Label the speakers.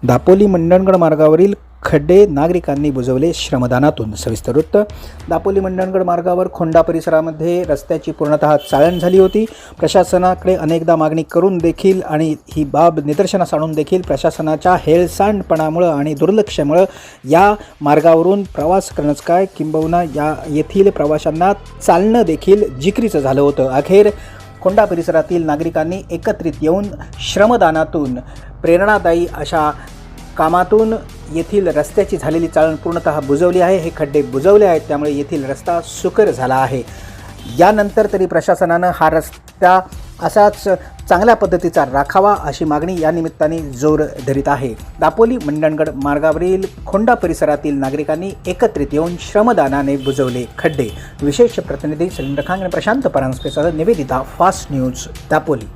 Speaker 1: दापोली मंडणगड मार्गावरील खड्डे नागरिकांनी बुजवले श्रमदानातून। सविस्तर वृत्त। दापोली मंडणगड मार्गावर खोंडा परिसरामध्ये रस्त्याची पूर्णतः चाळण झाली होती। प्रशासनाकडे अनेकदा मागणी करून देखील आणि ही बाब निदर्शनास आणून देखील प्रशासनाच्या हेळसांडपणामुळे आणि दुर्लक्षामुळे या मार्गावरून प्रवास करणंच काय किंबहुना येथील प्रवाशांना चालणं देखील जिकरीचं झालं होतं। अखेर खोंडा परिसरातील नागरिकांनी एकत्रित येऊन श्रमदानातून प्रेरणादायी अशा कामातून येथील रस्त्याची झालेली चाळण पूर्णतः बुजवली आहे। हे खड्डे बुजवले आहेत, त्यामुळे येथील रस्ता सुकर झाला आहे। यानंतर तरी प्रशासनानं हा रस्ता असाच चांगल्या पद्धतीचा राखावा अशी मागणी या निमित्ताने जोर धरीत आहे। दापोली मंडणगड मार्गावरील खोंडा परिसरातील नागरिकांनी एकत्रित येऊन श्रमदानाने बुजवले खड्डे। विशेष प्रतिनिधी सलिंद्र खान आणि प्रशांत परांजपेसह निवेदिता, फास्ट न्यूज, दापोली।